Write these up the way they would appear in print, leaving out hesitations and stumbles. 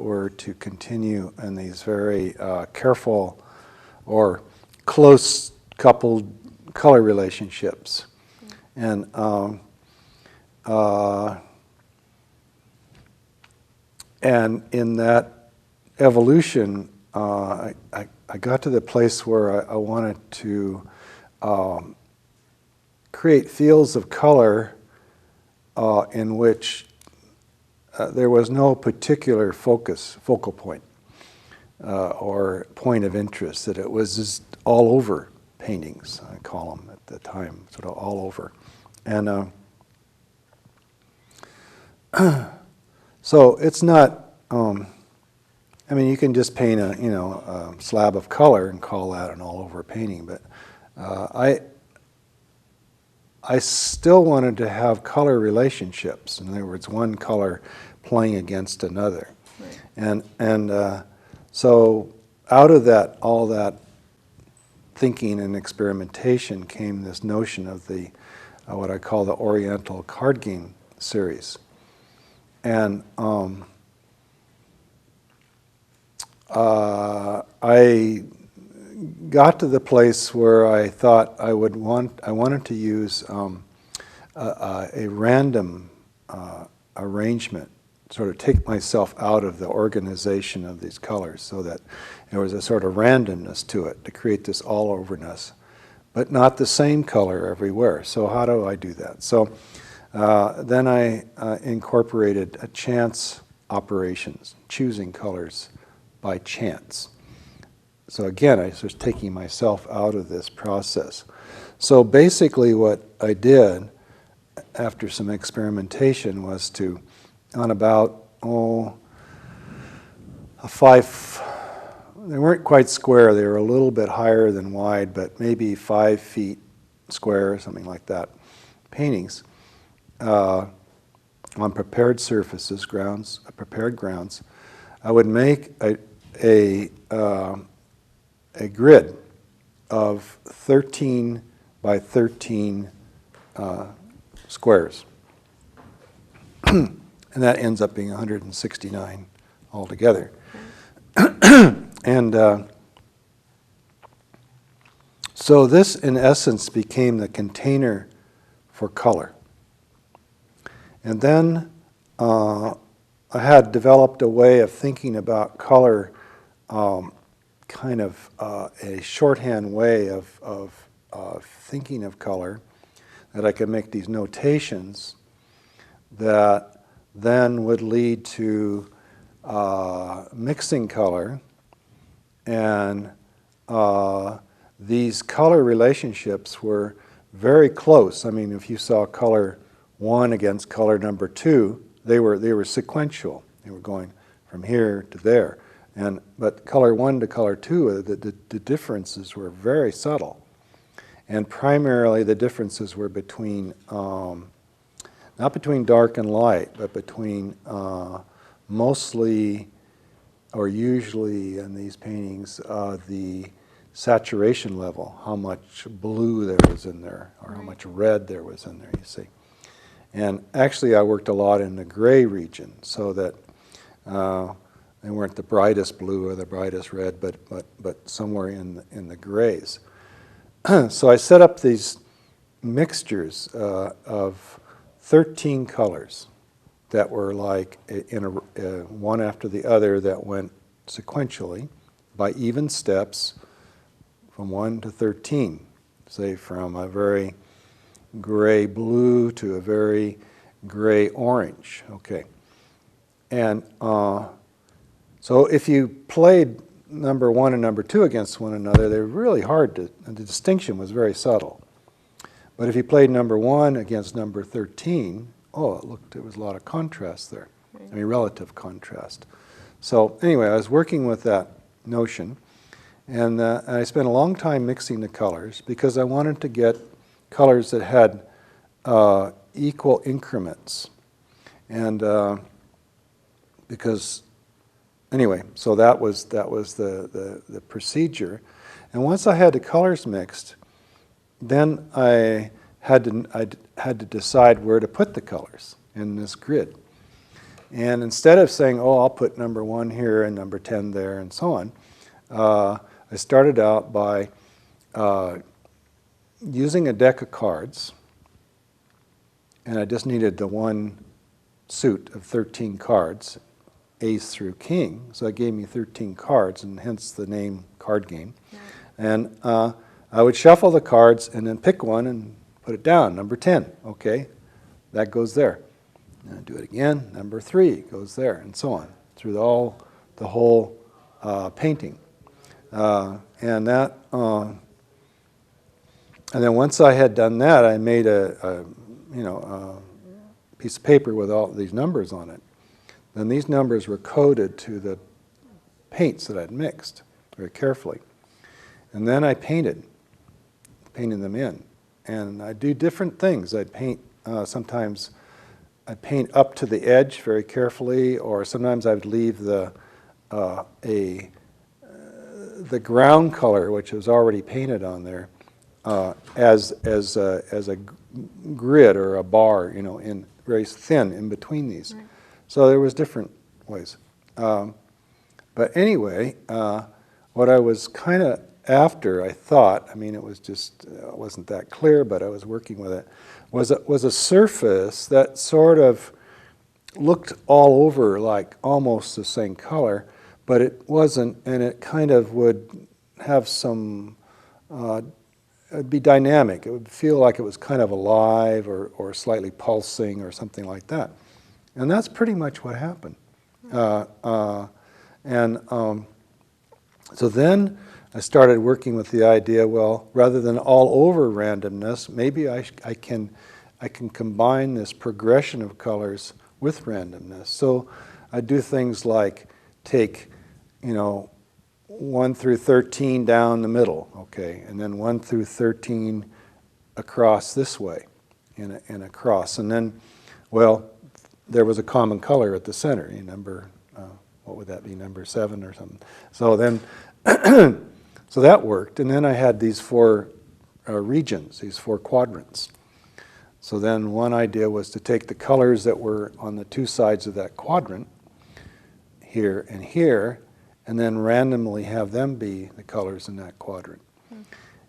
were to continue in these very careful or close coupled color relationships. And in that evolution, I got to the place where I wanted to create fields of color in which there was no particular focal point or point of interest, that it was just all over paintings, I call them at the time, sort of all over. And so it's not, I mean, you can just paint a slab of color and call that an all over painting, but I still wanted to have color relationships. In other words, one color playing against another. Right. And so out of that, all that thinking and experimentation came this notion of the what I call the Oriental card game series. And I got to the place where I thought I wanted to use a random arrangement, sort of take myself out of the organization of these colors, so that there was a sort of randomness to it, to create this all-overness, but not the same color everywhere. So how do I do that? So then I incorporated a chance operations, choosing colors by chance. So again, I was taking myself out of this process. So basically what I did after some experimentation was to, on about, they weren't quite square, they were a little bit higher than wide, but maybe 5 feet square, something like that, paintings on prepared surfaces, prepared grounds. I would make a grid of 13 by 13 squares. And that ends up being 169 altogether. And so this, in essence, became the container for color. And then I had developed a way of thinking about color, kind of a shorthand way of thinking of color, that I could make these notations that then would lead to mixing color, and these color relationships were very close. I mean, if you saw color 1 against color number 2, they were sequential. They were going from here to there. But color 1 to color 2, the differences were very subtle. And primarily the differences were between, not between dark and light, but between mostly, or usually in these paintings, the saturation level, how much blue there was in there, or how much red there was in there, you see. And actually I worked a lot in the gray region, so that they weren't the brightest blue or the brightest red, but somewhere in the grays. So I set up these mixtures of 13 colors that were like in one after the other, that went sequentially by even steps from 1 to 13, say from a very gray blue to a very gray orange. Okay. And so if you played number 1 and number 2 against one another, they're really hard to, and the distinction was very subtle. But if you played number 1 against number 13, there was a lot of contrast there. Right. I mean, relative contrast. So anyway, I was working with that notion, and I spent a long time mixing the colors, because I wanted to get colors that had equal increments. And because, anyway, so that was the procedure. And once I had the colors mixed, then I had to decide where to put the colors in this grid. And instead of saying, oh, I'll put number 1 here and number 10 there and so on, I started out by using a deck of cards, and I just needed the one suit of 13 cards, ace through king, so it gave me 13 cards, and hence the name card game. Right. And I would shuffle the cards and then pick one and put it down, number 10, okay, that goes there. And I do it again, number 3 goes there, and so on, through the whole painting. And then once I had done that, I made a piece of paper with all these numbers on it. Then these numbers were coded to the paints that I'd mixed very carefully. And then I painted them in. And I do different things. I'd paint, sometimes I'd paint up to the edge very carefully, or sometimes I would leave the ground color, which was already painted on there, as a grid or a bar, in very thin in between these. Right. So there was different ways. But anyway, what I was kind of after, I thought, I mean, it was just, it wasn't that clear, but I was working with it, was a surface that sort of looked all over like almost the same color, but it wasn't, and it kind of would have some, it'd be dynamic. It would feel like it was kind of alive or slightly pulsing or something like that. And that's pretty much what happened. So then I started working with the idea, well, rather than all over randomness, maybe I can combine this progression of colors with randomness. So I do things like take, 1 through 13 down the middle, okay, and then 1 through 13 across this way, and across, and then, well, there was a common color at the center, number, what would that be, number 7 or something. So then, so that worked, and then I had these 4 regions, these 4 quadrants. So then one idea was to take the colors that were on the 2 sides of that quadrant, here and here, and then randomly have them be the colors in that quadrant.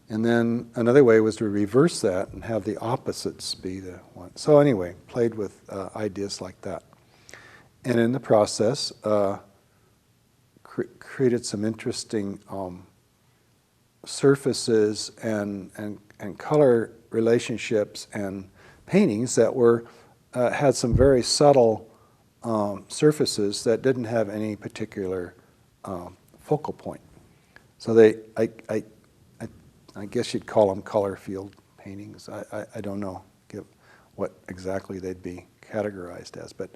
And then another way was to reverse that and have the opposites be the one. So anyway, played with ideas like that. And in the process, created some interesting surfaces and color relationships and paintings that were had some very subtle surfaces that didn't have any particular focal point. So I guess you'd call them color field paintings. I don't know what exactly they'd be categorized as, but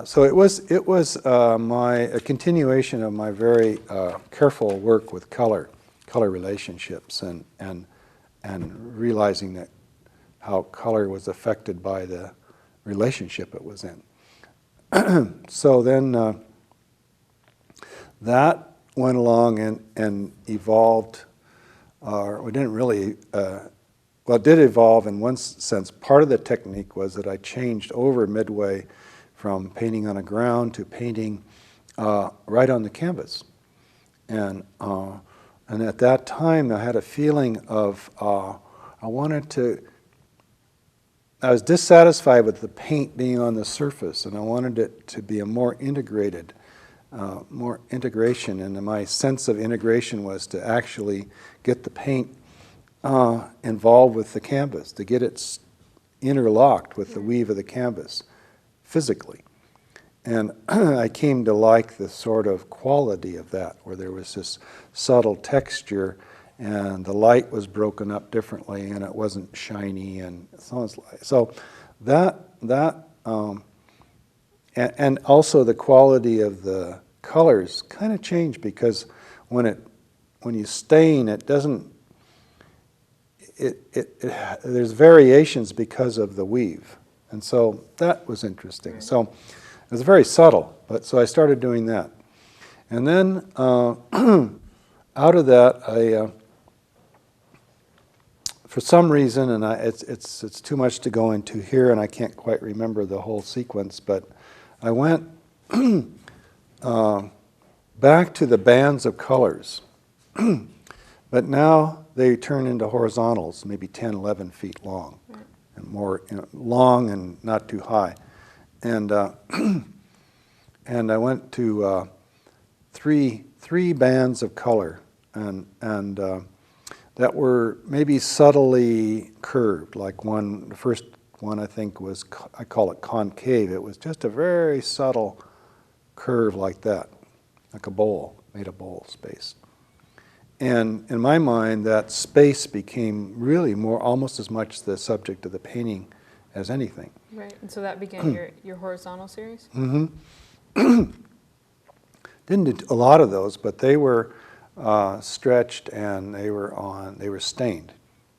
so it was a continuation of my very careful work with color relationships and realizing that how color was affected by the relationship it was in. So then that went along and evolved, or it didn't really, well, it did evolve in one sense. Part of the technique was that I changed over midway from painting on a ground to painting right on the canvas. And at that time, I had a feeling of, I was dissatisfied with the paint being on the surface, and I wanted it to be a more integrated, more integration, and my sense of integration was to actually get the paint involved with the canvas, to get it interlocked with the weave of the canvas physically. And I came to like the sort of quality of that, where there was this subtle texture and the light was broken up differently and it wasn't shiny and so on. So and also the quality of the colors kind of changed, because when you stain, it doesn't, there's variations because of the weave. And so that was interesting. So it was very subtle, but so I started doing that. And then out of that, I for some reason, and it's too much to go into here, and I can't quite remember the whole sequence, but I went back to the bands of colors. But now they turn into horizontals, maybe 10, 11 feet long, right. And more long and not too high. And and I went to three bands of color, and that were maybe subtly curved. Like the first one I think was, I call it concave. It was just a very subtle curve like that, like a bowl, made a bowl space. And in my mind, that space became really almost as much the subject of the painting as anything. Right, and so that began your horizontal series? Mm-hmm. Didn't do a lot of those, but they were stretched and they were stained,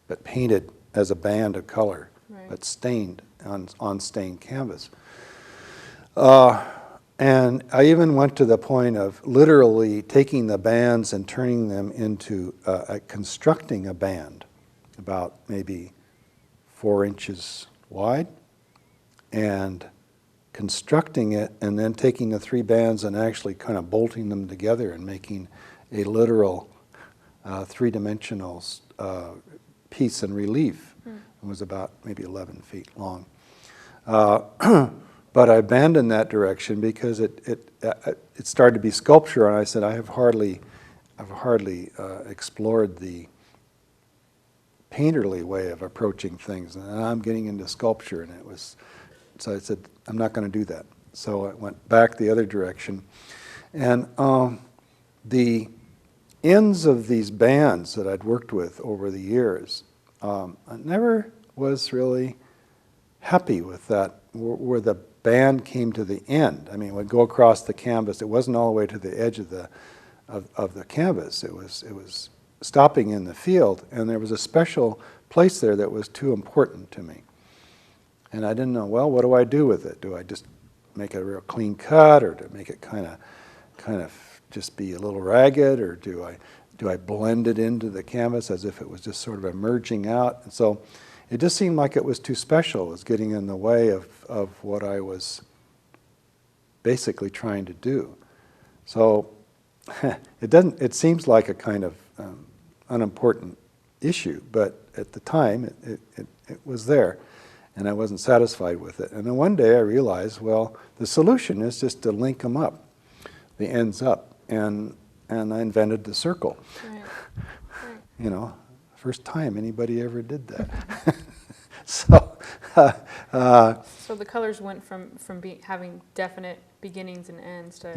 but painted as a band of color, right. But stained on stained canvas. And I even went to the point of literally taking the bands and turning them into constructing a band about maybe 4 inches wide, and constructing it, and then taking the 3 bands and actually kind of bolting them together and making a literal 3-dimensional piece in relief. It was about maybe 11 feet long. But I abandoned that direction because it started to be sculpture, and I said I've hardly explored the painterly way of approaching things, and I'm getting into sculpture, and so I said I'm not going to do that. So I went back the other direction, and the ends of these bands that I'd worked with over the years, I never was really happy with that, where the band came to the end. I mean, it would go across the canvas. It wasn't all the way to the edge of the canvas. It was stopping in the field, and there was a special place there that was too important to me. And I didn't know, well, what do I do with it? Do I just make a real clean cut, or do I make it kind of just be a little ragged, or do I blend it into the canvas as if it was just sort of emerging out? And so it just seemed like it was too special. It was getting in the way of what I was basically trying to do. So it seems like a kind of unimportant issue, but at the time it was there, and I wasn't satisfied with it. And then one day I realized, well, the solution is just to link them up, the ends up, and I invented the circle. Right. Right. First time anybody ever did that. So the colors went from having definite beginnings and ends to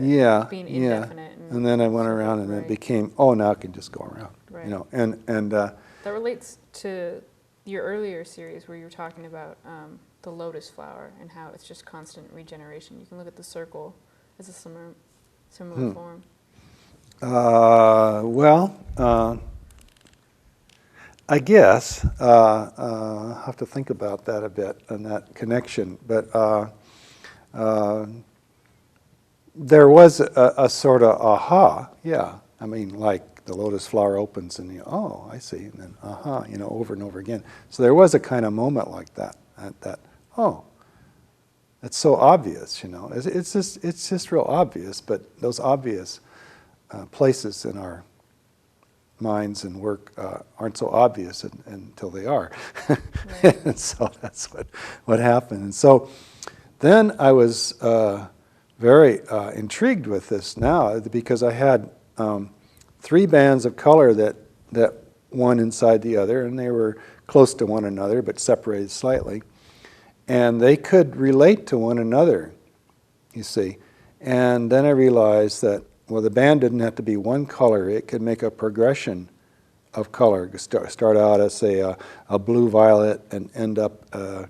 being indefinite. Yeah. And then I went around, and it became, now I can just go around. Right. And that relates to your earlier series where you were talking about the lotus flower and how it's just constant regeneration. You can look at the circle as a similar form. I guess I'll have to think about that a bit and that connection. But there was a sort of aha, yeah. I mean, like the lotus flower opens and I see, and then aha, over and over again. So there was a kind of moment like that, it's so obvious, It's just real obvious, but those obvious places in our minds and work aren't so obvious until they are. Right. And so that's what happened. And so then I was very intrigued with this now, because I had 3 bands of color that one inside the other, and they were close to one another but separated slightly, and they could relate to one another, you see. And then I realized that, well, the band didn't have to be one color. It could make a progression of color. Start out as, say, a blue-violet and end up a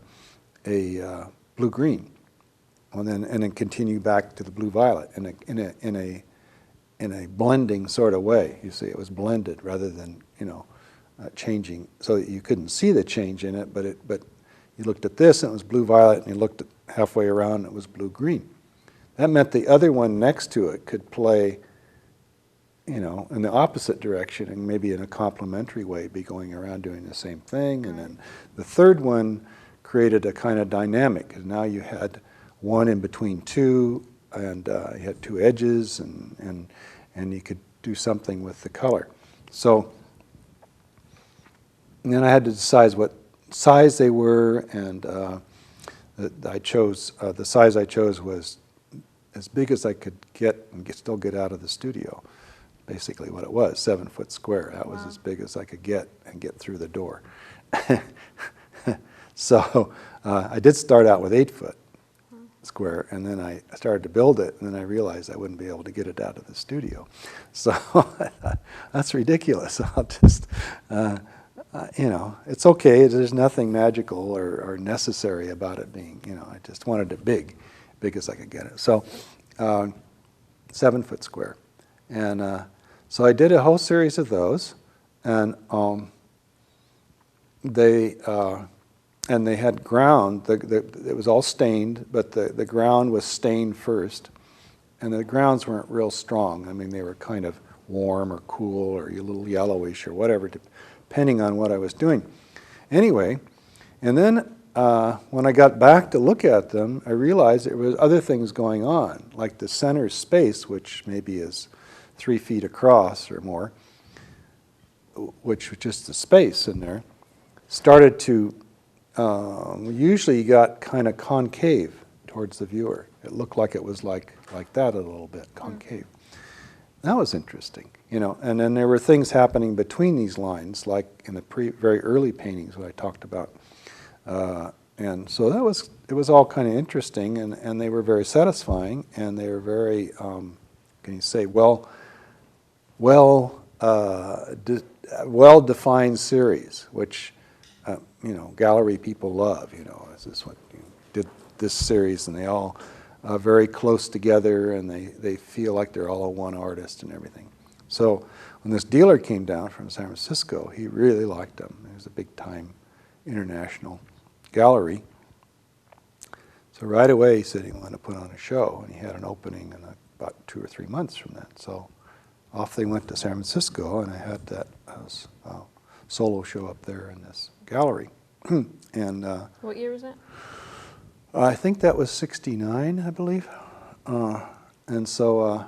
blue-green, and then continue back to the blue-violet in a blending sort of way. You see, it was blended rather than changing, so that you couldn't see the change in it. But you looked at this and it was blue-violet, and you looked at halfway around and it was blue-green. That meant the other one next to it could play in the opposite direction and maybe in a complementary way be going around doing the same thing. And then the third one created a kind of dynamic, because now you had one in between two, and you had two edges, and you could do something with the color. So and then I had to decide what size they were, and I chose the size I chose was as big as I could get and still get out of the studio. Basically what it was, 7 foot square. That was as big as I could get and get through the door. So I did start out with 8 foot square, and then I started to build it, and then I realized I wouldn't be able to get it out of the studio. So I thought, that's ridiculous. I'll just, it's okay. There's nothing magical or necessary about it being, I just wanted it big as I could get it. So 7 foot square. And so I did a whole series of those, and they had ground. It was all stained, but the ground was stained first, and the grounds weren't real strong. I mean, they were kind of warm or cool or a little yellowish or whatever, depending on what I was doing. Anyway, and then when I got back to look at them, I realized there was other things going on, like the center space, which maybe is 3 feet across or more, which was just the space in there, started to, usually you got kind of concave towards the viewer. It looked like it was like that a little bit, concave. That was interesting, and then there were things happening between these lines, like in the very early paintings that I talked about. And so it was all kind of interesting, and they were very satisfying, and they were very, can you say, well-defined series, which gallery people love. This is what you did this series, and they all very close together, and they feel like they're all one artist and everything. So when this dealer came down from San Francisco, he really liked them. It was a big-time international gallery. So right away he said he wanted to put on a show, and he had an opening in about 2 or 3 months from that. So off they went to San Francisco, and I had that solo show up there in this gallery. And what year was that? I think that was '69, I believe. And so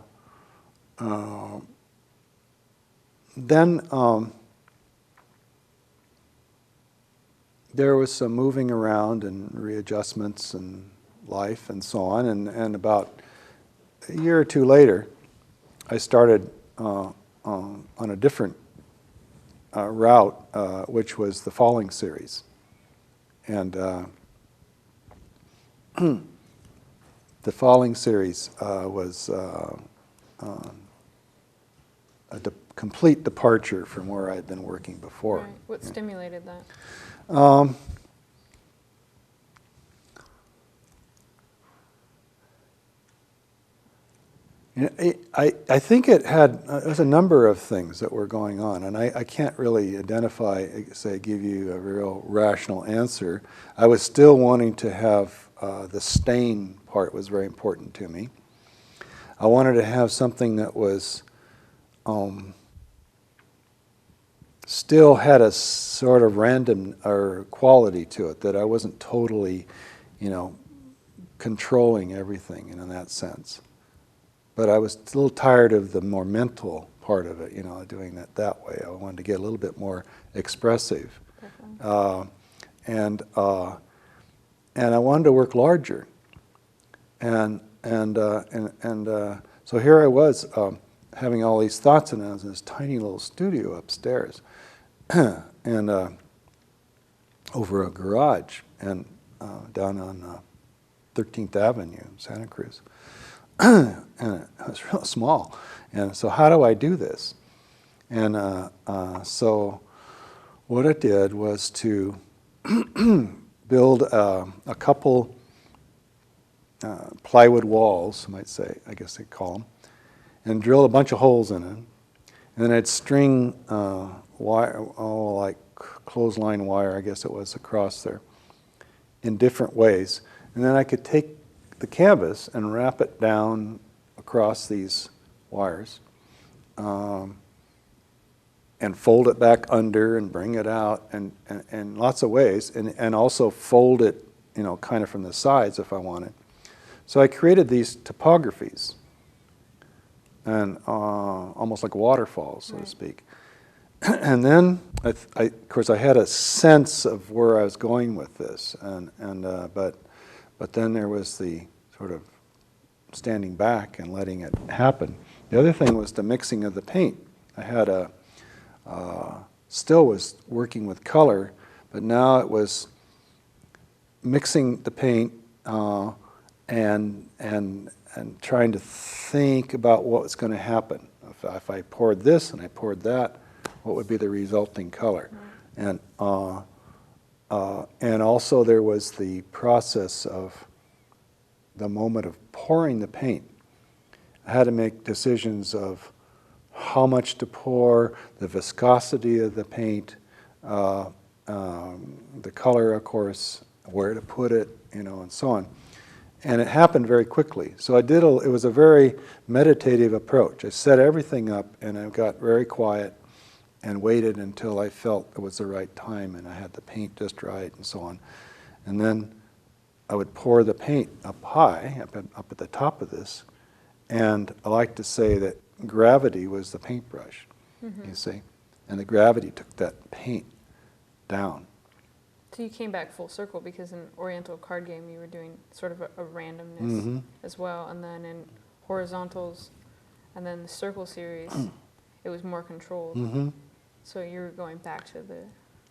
then there was some moving around and readjustments and life and so on. And about a year or two later, I started on a different route, which was the Falling series. And the Falling series was a complete departure from where I'd been working before. Right. What stimulated that? I think it was a number of things that were going on, and I can't really identify, give you a real rational answer. I was still wanting to have the stain part was very important to me. I wanted to have something that was still had a sort of random or quality to it, that I wasn't totally, controlling everything in that sense. But I was a little tired of the more mental part of it, doing that way. I wanted to get a little bit more expressive, and I wanted to work larger. And so here I was having all these thoughts, and I was in this tiny little studio upstairs, and over a garage, and down on 13th Avenue, Santa Cruz. And it was real small. And so how do I do this? And so what I did was to build a couple plywood walls, I guess they'd call them, and drill a bunch of holes in it. And then I'd string wire, like clothesline wire, I guess it was, across there in different ways. And then I could take the canvas and wrap it down across these wires, and fold it back under and bring it out and lots of ways, and also fold it, kind of from the sides if I wanted. So I created these topographies, and almost like waterfalls, so to speak. And then, of course, I had a sense of where I was going with this, but then there was the sort of standing back and letting it happen. The other thing was the mixing of the paint. I had still was working with color, but now it was mixing the paint and trying to think about what was going to happen. If I poured this and I poured that, what would be the resulting color? And also there was the process of the moment of pouring the paint. I had to make decisions of how much to pour, the viscosity of the paint, the color, of course, where to put it, and so on. And it happened very quickly. So it was a very meditative approach. I set everything up and I got very quiet and waited until I felt it was the right time and I had the paint just right and so on. And then I would pour the paint up high, up at the top of this, and I like to say that gravity was the paintbrush, you see, and the gravity took that paint down. So you came back full circle, because in Oriental card game you were doing sort of a randomness as well, and then in horizontals and then the circle series it was more controlled. So you were going back to the...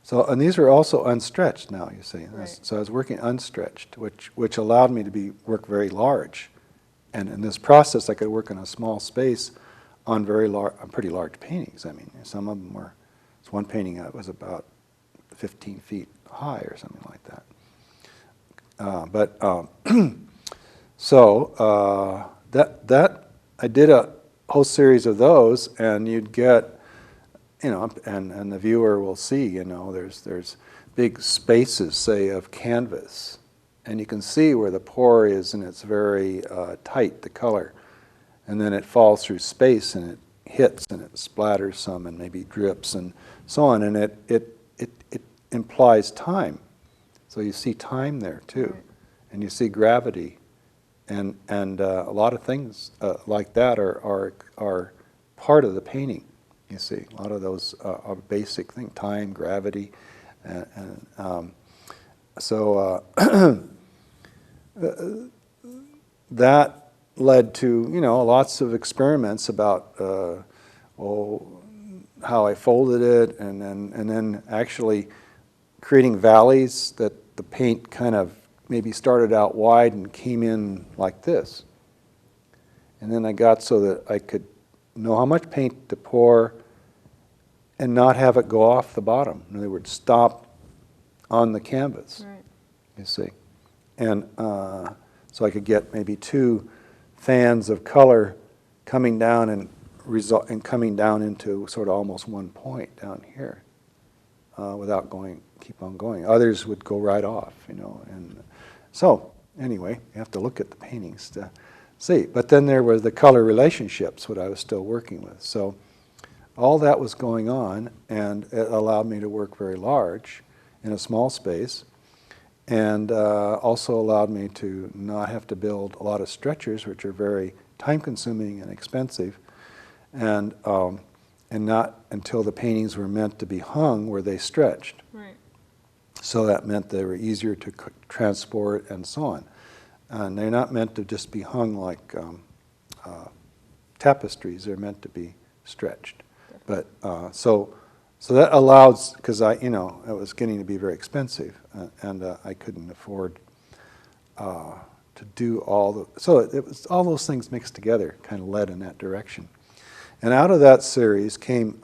So, and these were also unstretched now, you see. Right. So I was working unstretched, which allowed me to work very large. And in this process, I could work in a small space on pretty large paintings. I mean, some of them were, there's one painting that was about 15 feet high or something like that. So that I did a whole series of those, and you'd get, and the viewer will see, there's big spaces, say, of canvas, and you can see where the pour is, and it's very tight, the color. And then it falls through space, and it hits, and it splatters some, and maybe drips, and so on. And it implies time. So you see time there, too. Right. And you see gravity. And a lot of things like that are part of the painting, you see. A lot of those are basic things, time, gravity. So that led to, lots of experiments about how I folded it, and then actually creating valleys that the paint kind of maybe started out wide and came in like this. And then I got so that I could know how much paint to pour and not have it go off the bottom. In other words, stop on the canvas, Right. you see. And so I could get maybe 2 fans of color coming down and coming down into sort of almost one point down here without keep on going. Others would go right off, And so anyway, you have to look at the paintings to see. But then there were the color relationships, what I was still working with. So all that was going on, and it allowed me to work very large in a small space, and also allowed me to not have to build a lot of stretchers, which are very time-consuming and expensive, and not until the paintings were meant to be hung were they stretched. Right. So that meant they were easier to transport and so on. And they're not meant to just be hung like tapestries. They're meant to be stretched. But so that allows, because it was getting to be very expensive, and I couldn't afford to do so it was all those things mixed together, kind of led in that direction. And out of that series came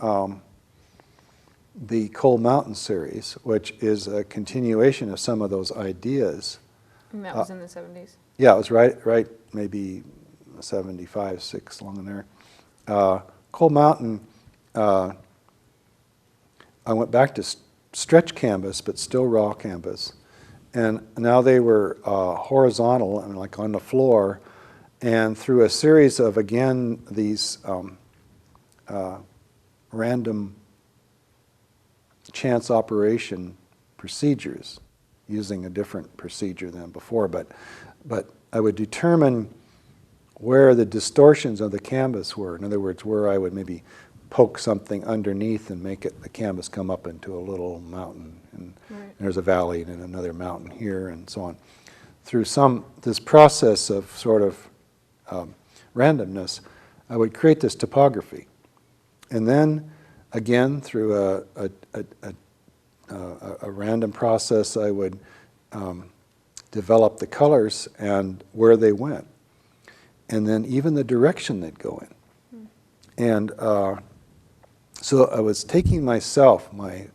the Cold Mountain series, which is a continuation of some of those ideas. And that was in the 70s? Yeah, it was right maybe 75, 6, along in there. Cold Mountain, I went back to stretch canvas, but still raw canvas. And now they were horizontal and like on the floor. And through a series of, again, these random chance operation procedures, using a different procedure than before, but I would determine where the distortions of the canvas were. In other words, where I would maybe poke something underneath and make the canvas come up into a little mountain, and Right. there's a valley and another mountain here, and so on. Through this process of sort of randomness, I would create this topography, and then again through a random process, I would develop the colors and where they went, and then even the direction they'd go in. And so I was taking myself, my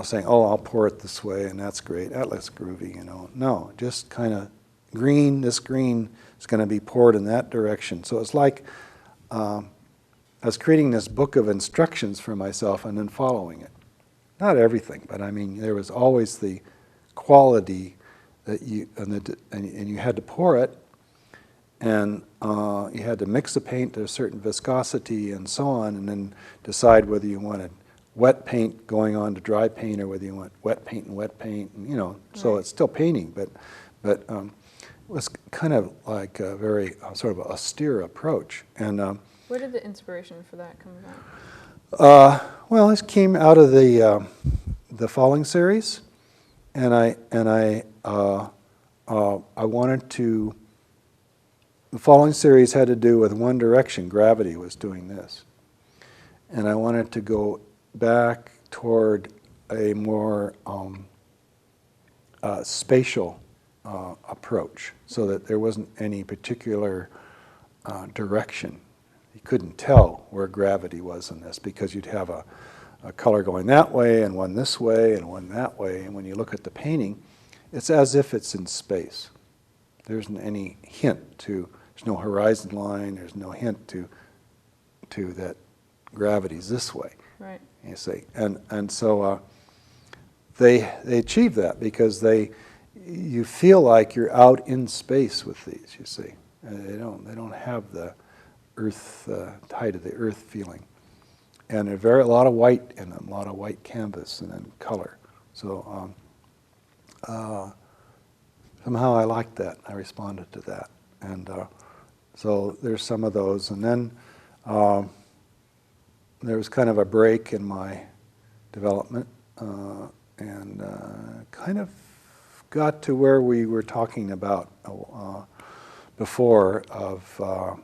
saying, oh, I'll pour it this way, and that's great, that looks groovy, No, just kind of this green is going to be poured in that direction. So it's like I was creating this book of instructions for myself and then following it. Not everything, but I mean, there was always the quality that you had to pour it, and you had to mix the paint to a certain viscosity and so on, and then decide whether you wanted wet paint going on to dry paint or whether you want wet paint and wet paint, and, so it's still painting, but it was kind of like a very sort of austere approach. And where did the inspiration for that come about? well, this came out of the Falling series, and I wanted to. The Falling series had to do with one direction. Gravity was doing this, and I wanted to go back toward a more spatial approach, so that there wasn't any particular direction. You couldn't tell where gravity was in this, because you'd have a color going that way and one this way and one that way, and when you look at the painting, it's as if it's in space. There isn't any hint to, there's no horizon line, there's no hint to that gravity's this way. Right. You see, and so they achieve that because you feel like you're out in space with these. You see, they don't have the earth height of the earth feeling, and a lot of white in them, a lot of white canvas and then color. So somehow I liked that. I responded to that, and so there's some of those, and then. There was kind of a break in my development, and kind of got to where we were talking about before, of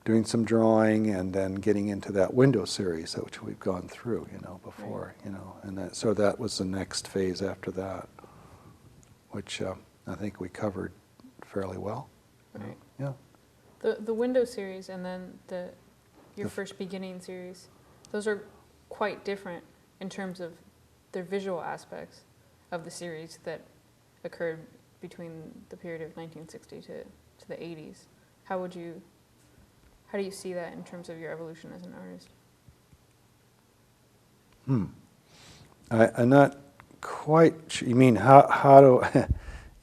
doing some drawing and then getting into that window series, which we've gone through, before, and so that was the next phase after that, which I think we covered fairly well. Right. Yeah. The window series and then your first beginning series, those are quite different in terms of their visual aspects of the series that occurred between the period of 1960 to the 80s. How do you see that in terms of your evolution as an artist? I'm not quite sure. You mean how do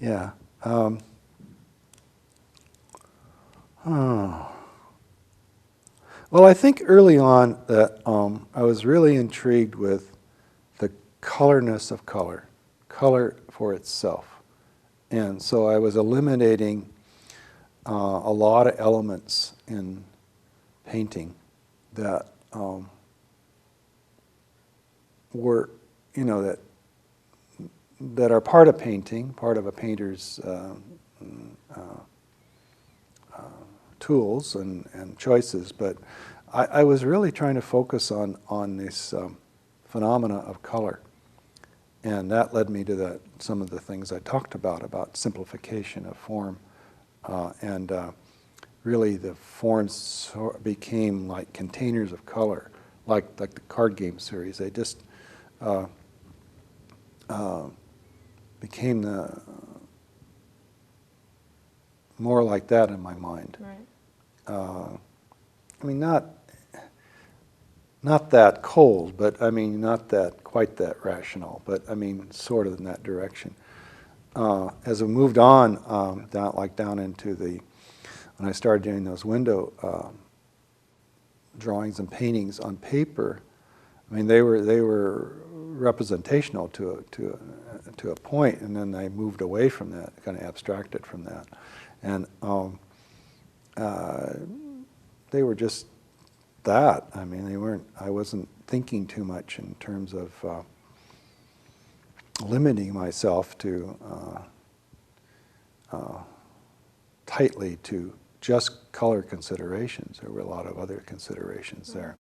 yeah. Well, I think early on that I was really intrigued with the colorness of color for itself. And so I was eliminating a lot of elements in painting that were, that are part of painting, part of a painter's tools and choices, but I was really trying to focus on this phenomena of color, and that led me to some of the things I talked about simplification of form, and really the forms became like containers of color, like the card game series. They just became more like that in my mind. Right. I mean, not that cold, but I mean, not quite that rational, but I mean, sort of in that direction. As we moved on, down into when I started doing those window drawings and paintings on paper, I mean, they were representational to a point, and then I moved away from that, kind of abstracted from that, and they were just that. I mean, they weren't. I wasn't thinking too much in terms of limiting myself to tightly to just color considerations. There were a lot of other considerations there.